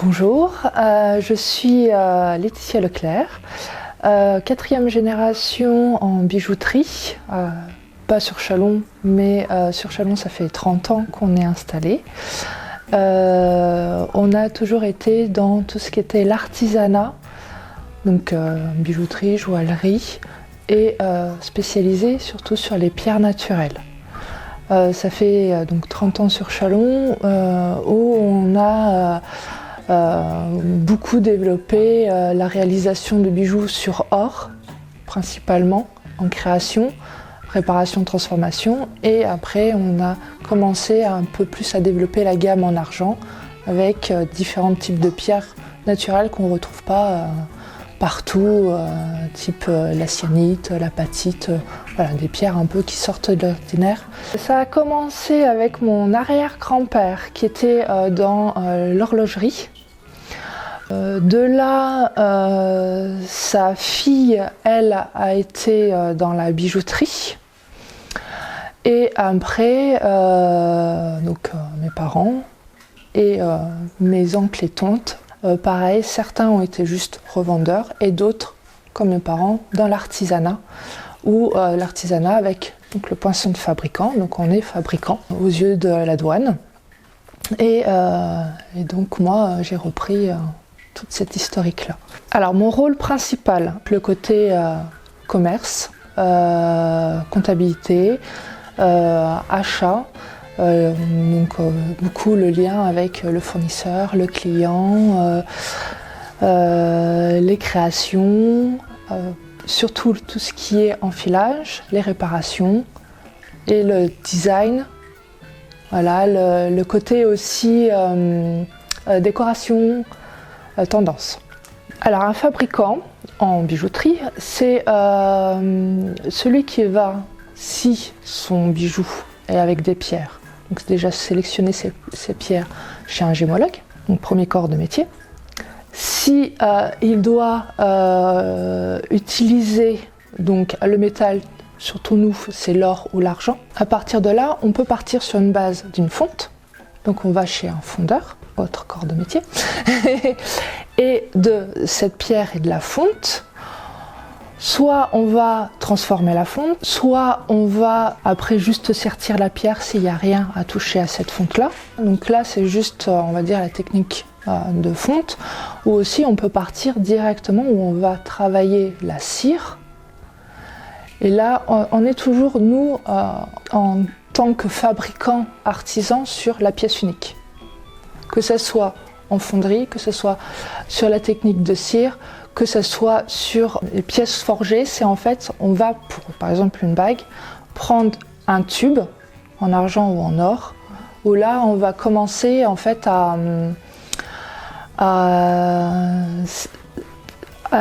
Bonjour, je suis Laetitia Leclerc, 4e génération en bijouterie, pas sur Châlons, mais sur Châlons ça fait 30 ans qu'on est installé. On a toujours été dans tout ce qui était l'artisanat, donc bijouterie, joaillerie, et spécialisé surtout sur les pierres naturelles. Ça fait donc 30 ans sur Châlons où on a beaucoup développé la réalisation de bijoux sur or, principalement en création, réparation, transformation, et après on a commencé un peu plus à développer la gamme en argent avec différents types de pierres naturelles qu'on ne retrouve pas partout, type la cyanite, l'apatite, voilà, des pierres un peu qui sortent de l'ordinaire. Ça a commencé avec mon arrière-grand-père qui était dans l'horlogerie. De là, sa fille, elle, a été dans la bijouterie. Et après, mes parents et mes oncles et tantes, pareil, certains ont été juste revendeurs et d'autres, comme mes parents, dans l'artisanat, ou l'artisanat avec donc, le poinçon de fabricant. Donc on est fabricant aux yeux de la douane. Et donc moi, j'ai repris toute cette historique-là. Alors mon rôle principal, le côté commerce, comptabilité, achat, beaucoup le lien avec le fournisseur, le client, les créations, surtout tout ce qui est enfilage, les réparations et le design. Voilà, le côté aussi décoration, tendance. Alors un fabricant en bijouterie, c'est celui qui va scie son bijou et avec des pierres. Donc déjà sélectionner ces pierres chez un gémologue, donc premier corps de métier. Si il doit utiliser donc le métal, surtout nous, c'est l'or ou l'argent. À partir de là, on peut partir sur une base d'une fonte. Donc on va chez un fondeur, autre corps de métier. Et de cette pierre et de la fonte, soit on va transformer la fonte, soit on va après juste sertir la pierre s'il n'y a rien à toucher à cette fonte-là. Donc là, c'est juste, on va dire, la technique de fonte, ou aussi on peut partir directement où on va travailler la cire. Et là, on est toujours, nous, en tant que fabricant artisan sur la pièce unique. Que ce soit en fonderie, que ce soit sur la technique de cire, que ce soit sur les pièces forgées, c'est en fait, on va, pour par exemple une bague, prendre un tube en argent ou en or, où là, on va commencer en fait à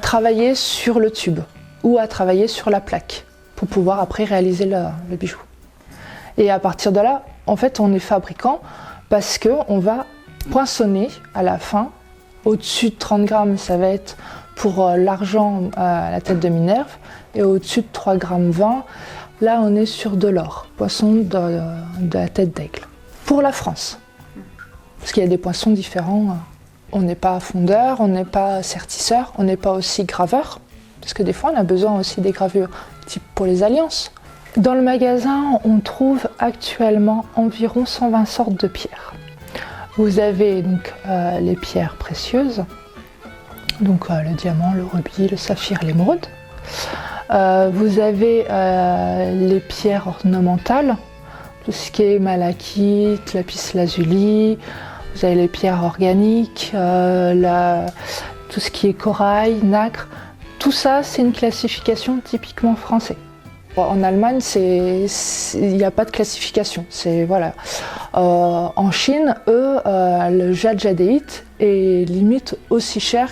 travailler sur le tube ou à travailler sur la plaque pour pouvoir après réaliser le bijou. Et à partir de là, en fait, on est fabricant parce qu'on va poinçonner à la fin. Au-dessus de 30 grammes, ça va être pour l'argent à la tête de Minerve, et au-dessus de 3 grammes 20, là on est sur de l'or, poisson de la tête d'aigle. Pour la France, parce qu'il y a des poissons différents, on n'est pas fondeur, on n'est pas sertisseur, on n'est pas aussi graveur, parce que des fois on a besoin aussi des gravures, type pour les alliances. Dans le magasin, on trouve actuellement environ 120 sortes de pierres. Vous avez donc les pierres précieuses, donc le diamant, le rubis, le saphir, l'émeraude. Vous avez les pierres ornementales, tout ce qui est malachite, lapis-lazuli. Vous avez les pierres organiques, tout ce qui est corail, nacre. Tout ça, c'est une classification typiquement française. En Allemagne, il n'y a pas de classification. Voilà. En Chine, eux, le jade-jadéite est limite aussi cher,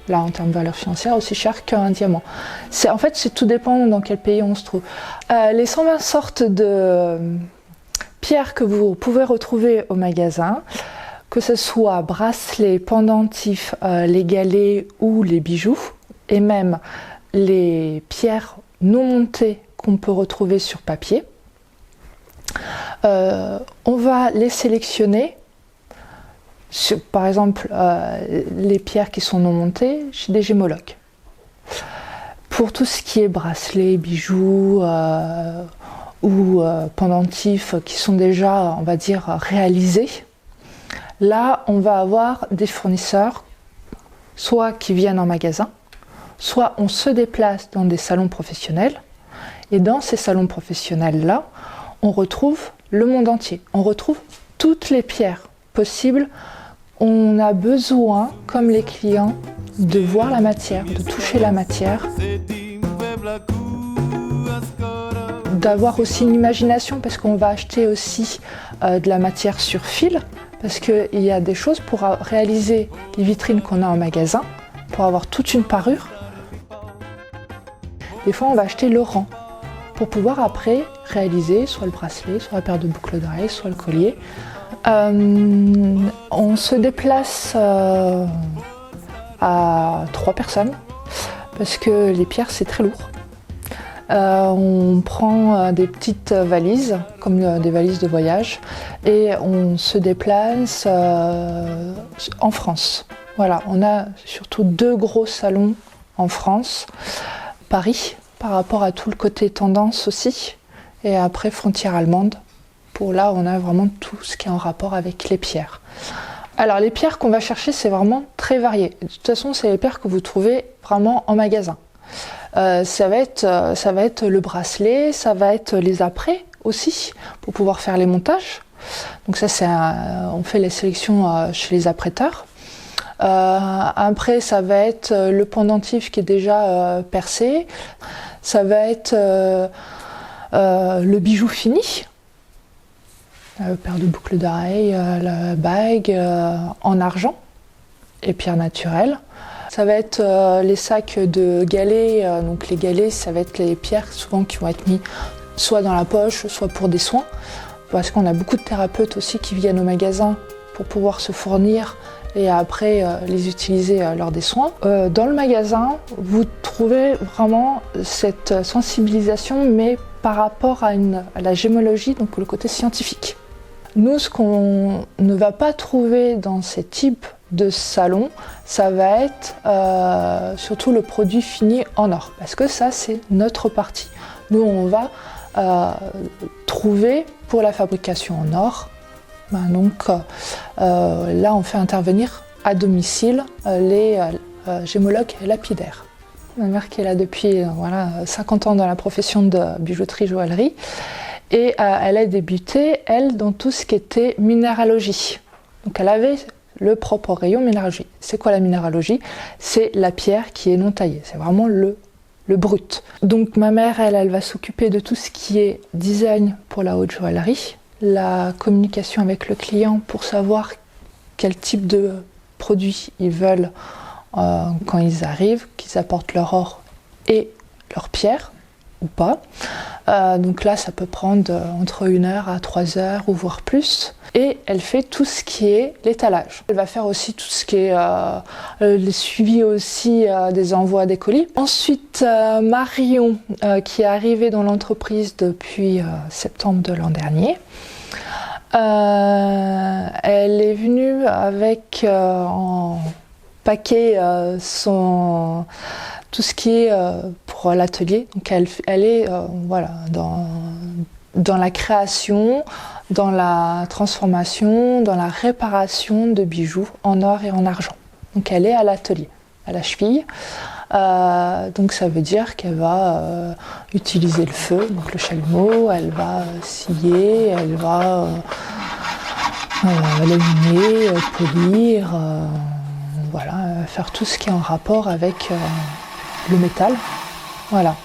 là en termes de valeur financière, aussi cher qu'un diamant. En fait, tout dépend dans quel pays on se trouve. Les 120 sortes de pierres que vous pouvez retrouver au magasin, que ce soit bracelets, pendentifs, les galets ou les bijoux, et même les pierres non montées qu'on peut retrouver sur papier. On va les sélectionner Par exemple, les pierres qui sont non montées chez des gémologues. Pour tout ce qui est bracelets, bijoux ou pendentifs qui sont déjà, on va dire, réalisés, là, on va avoir des fournisseurs, soit qui viennent en magasin, soit on se déplace dans des salons professionnels. Et dans ces salons professionnels-là, on retrouve le monde entier. On retrouve toutes les pierres possibles. On a besoin, comme les clients, de voir la matière, de toucher la matière, d'avoir aussi une imagination, parce qu'on va acheter aussi de la matière sur fil, parce qu'il y a des choses pour réaliser les vitrines qu'on a en magasin, pour avoir toute une parure. Des fois, on va acheter le rang, pour pouvoir après réaliser soit le bracelet, soit la paire de boucles d'oreilles, soit le collier. On se déplace à 3 personnes parce que les pierres c'est très lourd. On prend des petites valises, comme des valises de voyage, et on se déplace en France. Voilà, on a surtout 2 gros salons en France, Paris, par rapport à tout le côté tendance aussi, et après frontière allemande. Pour là, on a vraiment tout ce qui est en rapport avec les pierres. Alors les pierres qu'on va chercher, c'est vraiment très varié. De toute façon, c'est les pierres que vous trouvez vraiment en magasin. Ça va être le bracelet, ça va être les apprêts aussi, pour pouvoir faire les montages. Donc ça, on fait les sélections chez les apprêteurs. Après, ça va être le pendentif qui est déjà percé. Ça va être le bijou fini. La paire de boucles d'oreilles, la bague en argent et pierres naturelles. Ça va être les sacs de galets. Donc les galets, ça va être les pierres souvent qui vont être mis soit dans la poche, soit pour des soins. Parce qu'on a beaucoup de thérapeutes aussi qui viennent au magasin pour pouvoir se fournir et après les utiliser lors des soins. Dans le magasin, vous trouvez vraiment cette sensibilisation, mais par rapport à la gémologie, donc le côté scientifique. Nous, ce qu'on ne va pas trouver dans ces types de salons, ça va être surtout le produit fini en or, parce que ça, c'est notre partie. Nous, on va trouver pour la fabrication en or. Donc là, on fait intervenir à domicile les gémologues lapidaires. Ma mère qui est là depuis 50 ans dans la profession de bijouterie-joaillerie. Et elle a débuté, elle, dans tout ce qui était minéralogie. Donc elle avait le propre rayon minéralogie. C'est quoi la minéralogie? C'est la pierre qui est non taillée. C'est vraiment le brut. Donc ma mère, elle va s'occuper de tout ce qui est design pour la haute joaillerie, la communication avec le client pour savoir quel type de produit ils veulent quand ils arrivent, qu'ils apportent leur or et leur pierre ou pas. Donc là, ça peut prendre entre 1 heure à 3 heures ou voire plus. Et elle fait tout ce qui est l'étalage. Elle va faire aussi tout ce qui est le suivi aussi des envois des colis. Ensuite, Marion, qui est arrivée dans l'entreprise depuis septembre de l'an dernier. Elle est venue avec en paquet tout ce qui est pour l'atelier. Donc elle est dans la création, dans la transformation, dans la réparation de bijoux en or et en argent. Donc elle est à l'atelier, à la cheville. Donc ça veut dire qu'elle va utiliser le feu, donc le chalumeau, elle va scier, elle va laminer, polir, faire tout ce qui est en rapport avec le métal. Voilà.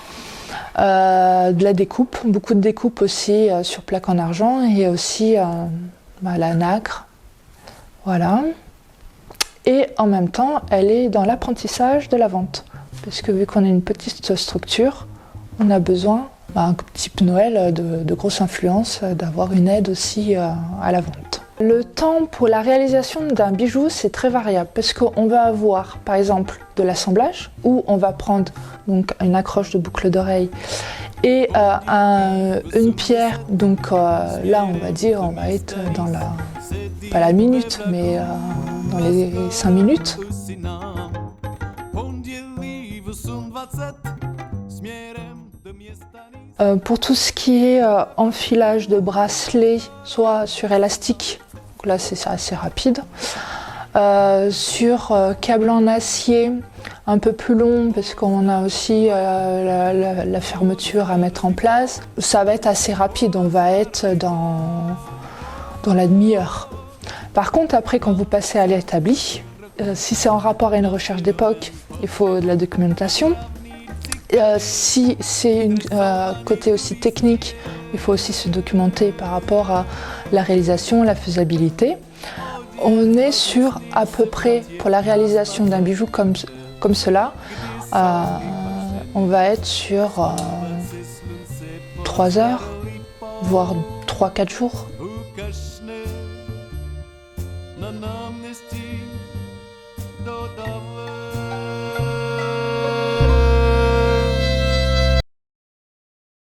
De la découpe, beaucoup de découpe aussi sur plaque en argent et aussi la nacre. Voilà. Et en même temps, elle est dans l'apprentissage de la vente. Parce que vu qu'on a une petite structure, on a besoin, type Noël, de grosse influence, d'avoir une aide aussi à la vente. Le temps pour la réalisation d'un bijou, c'est très variable parce qu'on va avoir par exemple de l'assemblage où on va prendre donc une accroche de boucle d'oreille et une pierre. Donc là, on va être dans pas la minute, mais dans les 5 minutes. Pour tout ce qui est enfilage de bracelets, soit sur élastique, donc là c'est assez rapide, sur câble en acier un peu plus long parce qu'on a aussi la fermeture à mettre en place, ça va être assez rapide, on va être dans la demi-heure. Par contre après quand vous passez à l'établi, si c'est en rapport à une recherche d'époque, il faut de la documentation. Si c'est côté aussi technique, il faut aussi se documenter par rapport à la réalisation, la faisabilité. On est sur à peu près, pour la réalisation d'un bijou comme cela, on va être sur 3 heures, voire 3-4 jours. Na namnesti dodawy